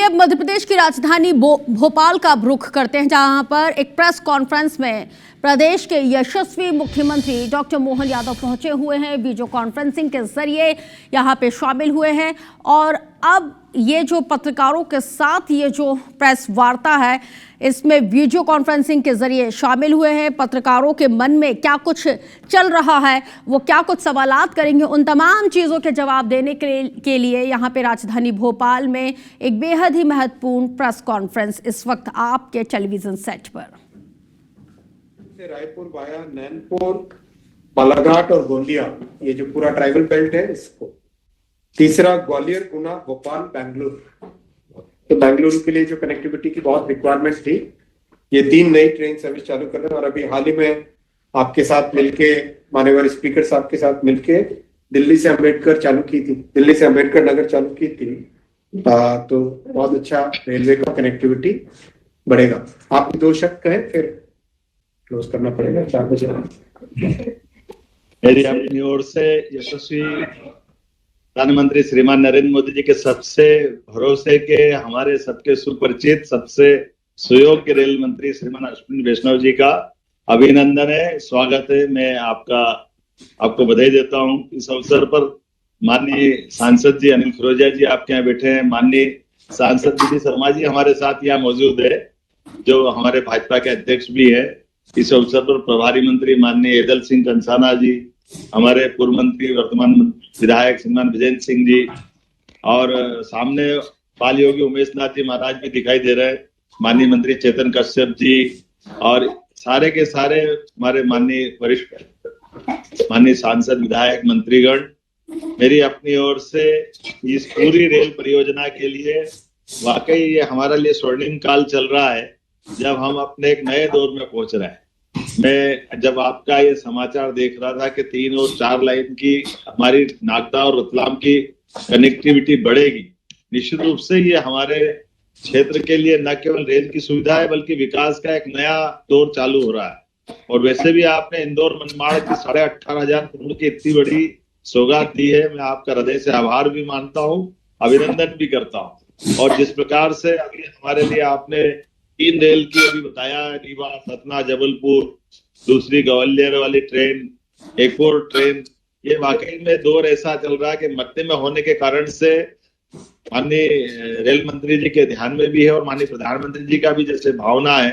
चलिए अब मध्य प्रदेश की राजधानी भोपाल का रुख करते हैं, जहां पर एक प्रेस कॉन्फ्रेंस में प्रदेश के यशस्वी मुख्यमंत्री डॉक्टर मोहन यादव पहुंचे हुए हैं। वीडियो कॉन्फ्रेंसिंग के जरिए यहां पे शामिल हुए हैं और अब ये जो पत्रकारों के साथ ये जो प्रेस वार्ता है, इसमें वीडियो कॉन्फ्रेंसिंग के जरिए शामिल हुए हैं। पत्रकारों के मन में क्या कुछ चल रहा है, वो क्या कुछ सवालात करेंगे, उन तमाम चीज़ों के जवाब देने के लिए यहाँ पे राजधानी भोपाल में एक बेहद ही महत्वपूर्ण प्रेस कॉन्फ्रेंस इस वक्त आपके टेलीविजन सेट पर। रायपुर वाया नैनपुर, बालाघाट और गोंदिया, ये जो पूरा ट्राइबल बेल्ट है, इसको तीसरा ग्वालियर, गुना, भोपाल, बेंगलुरु। तो बेंगलुरु के लिए जो कनेक्टिविटी की बहुत रिक्वायरमेंट थी, ये 3 नई ट्रेन सर्विस चालू कर रहे हैं। और अभी हाल ही में आपके साथ मिलके, माननीय स्पीकर साहब के साथ मिलके दिल्ली से अम्बेडकर चालू की थी, दिल्ली से अम्बेडकर नगर चालू की थी। तो बहुत अच्छा रेलवे का कनेक्टिविटी बढ़ेगा। आप 2 शक है, फिर क्लोज करना पड़ेगा 4 बजे। मेरी अपनी ओर से यशस्वी प्रधानमंत्री श्रीमान नरेंद्र मोदी जी के सबसे भरोसे के, हमारे सबके सुपरिचित, सबसे सुयोग्य रेल मंत्री श्रीमान अश्विनी वैष्णव जी का अभिनंदन है, स्वागत है। मैं आपको बधाई देता हूं। इस अवसर पर माननीय सांसद जी अनिल फिरोजिया जी आपके यहाँ बैठे हैं, माननीय सांसद दीदी शर्मा जी हमारे साथ यहाँ मौजूद है, जो हमारे भाजपा के अध्यक्ष भी है। इस अवसर पर प्रभारी मंत्री माननीय एदल सिंह कंसाना जी, हमारे पूर्व मंत्री वर्तमान विधायक श्रीमान विजेंद्र सिंह जी, और सामने बाल योगी उमेश नाथ जी महाराज भी दिखाई दे रहे हैं, माननीय मंत्री चेतन कश्यप जी, और सारे के सारे हमारे माननीय वरिष्ठ माननीय सांसद, विधायक, मंत्रीगण। मेरी अपनी ओर से इस पूरी रेल परियोजना के लिए वाकई ये हमारे लिए स्वर्णिम काल चल रहा है, जब हम अपने एक नए दौर में पहुंच रहे हैं। मैं जब आपका ये समाचार देख रहा था कि 3 और 4 लाइन की हमारी नागदा और रतलाम की कनेक्टिविटी बढ़ेगी, निश्चित रूप से ये हमारे क्षेत्र के लिए न केवल रेल की सुविधा है, बल्कि विकास का एक नया दौर चालू हो रहा है। और वैसे भी आपने इंदौर मनमाड़ की 18,500 करोड़ की इतनी बड़ी सौगात दी है, मैं आपका हृदय से आभार भी मानता हूँ, अभिनंदन भी करता हूँ। और जिस प्रकार से अभी हमारे लिए आपने 3 रेल की अभी बताया, रीवा, सतना, जबलपुर, दूसरी ग्वालियर वाली ट्रेन, एक और ट्रेन, ये वाकई में दौर ऐसा चल रहा है कि मध्य में होने के कारण से माननीय रेल मंत्री जी के ध्यान में भी है, और माननीय प्रधानमंत्री जी का भी जैसे भावना है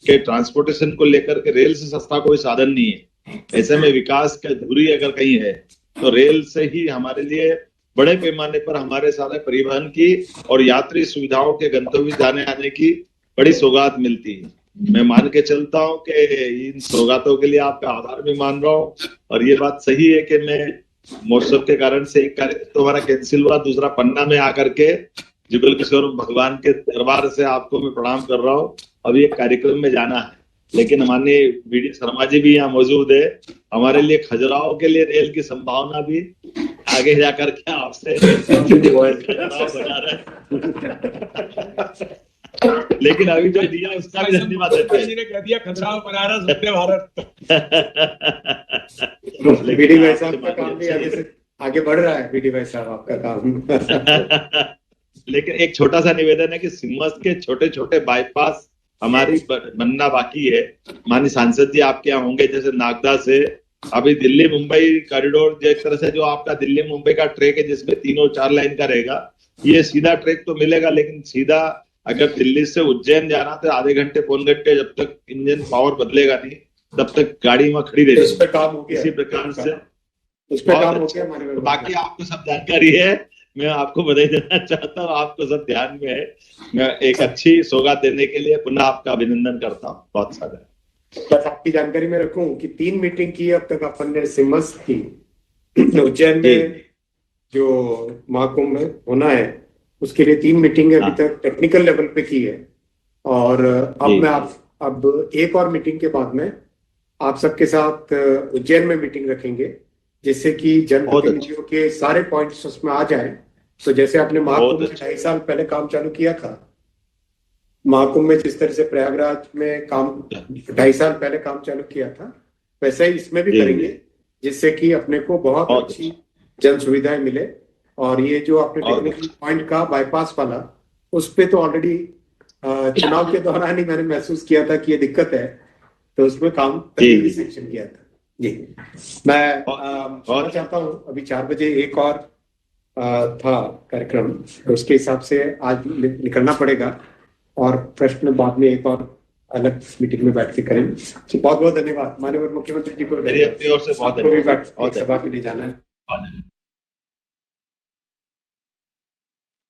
कि ट्रांसपोर्टेशन को लेकर के रेल से सस्ता कोई साधन नहीं है। ऐसे में विकास का धुरी अगर कहीं है तो रेल से ही हमारे लिए बड़े पैमाने पर हमारे सारे परिवहन की और यात्री सुविधाओं के गंतव्य जाने आने की बड़ी सौगात मिलती है। मैं मान के चलता हूँ कि इन सौगातों के लिए आपका आभार भी मान रहा हूँ। और ये बात सही है कि मैं महोत्सव के कारण से एक कार्यक्रम तो हमारा कैंसिल हुआ, दूसरा पन्ना में आकर के जुगल किशोर भगवान के दरबार से आपको मैं प्रणाम कर रहा हूँ। अभी एक कार्यक्रम में जाना है, लेकिन माननीय वीडी शर्मा जी भी यहाँ मौजूद है। हमारे लिए खजुराहो के लिए रेल की संभावना भी आगे जाकर के आपसे लेकिन अभी जो दिया उसका भी धन्यवाद देते हैं। ने कह दिया खजुराहो बनारस वंदे भारत। बीडी भाई साहब का काम भी आगे बढ़ रहा है। बीडी भाई साहब आपका काम लेकिन एक छोटा सा निवेदन है कि सिमस के छोटे छोटे बाईपास हमारी बनना बाकी है। माननीय सांसद जी आपके यहाँ होंगे, जैसे नागदा से अभी दिल्ली मुंबई कॉरिडोर, जिस तरह से जो आपका दिल्ली मुंबई का ट्रैक है जिसमें 3 और 4 लाइन का रहेगा, ये सीधा ट्रैक तो मिलेगा, लेकिन सीधा अगर दिल्ली से उज्जैन जाना तो आधे घंटे पौन घंटे, जब तक इंजन पावर बदलेगा नहीं तब तक गाड़ी वहां खड़ी रहेगी। इस पे काम हो गया, इसी प्रकार से उस पे काम हो गया हमारे। बाकी आपको सब जानकारी है, मैं आपको बधाई देना चाहता हूँ, आपको सब ध्यान में है। मैं एक अच्छी सौगात देने के लिए पुनः आपका अभिनंदन करता हूँ। बहुत सारा बस आपकी जानकारी में रखूं कि 3 मीटिंग की अब तक अपन ने सिमस की। उज्जैन में जो महाकुंभ में होना है उसके लिए 3 मीटिंग अभी तक टेक्निकल लेवल पे की है। और अब मैं अब एक और मीटिंग के बाद में आप सबके साथ उज्जैन में मीटिंग रखेंगे, जिससे कि जनप्रतिनिधियों के सारे पॉइंट्स उसमें आ जाए। तो जैसे आपने महाकुंभ में 2.5 साल पहले काम चालू किया था, महाकुंभ में जिस तरह से प्रयागराज में काम 2.5 साल पहले काम चालू किया था, वैसे ही इसमें भी करेंगे, जिससे कि अपने को बहुत अच्छी जन सुविधाएं मिले। और ये जो आपने टेक्निकल पॉइंट का बाईपास वाला, उस पे तो ऑलरेडी चुनाव के दौरान ही मैंने महसूस किया था कि ये दिक्कत है, तो उसमें काम तभी सेक्शन किया था जी। मैं चाहता हूँ अभी 4 बजे एक और था कार्यक्रम, तो उसके हिसाब से आज निकलना पड़ेगा और प्रश्न बाद में एक और अलग मीटिंग में बैठ के करेंगे। बहुत बहुत धन्यवाद माननीय मुख्यमंत्री जी को, मेरी अपनी ओर से बहुत सभा के लिए जाना है।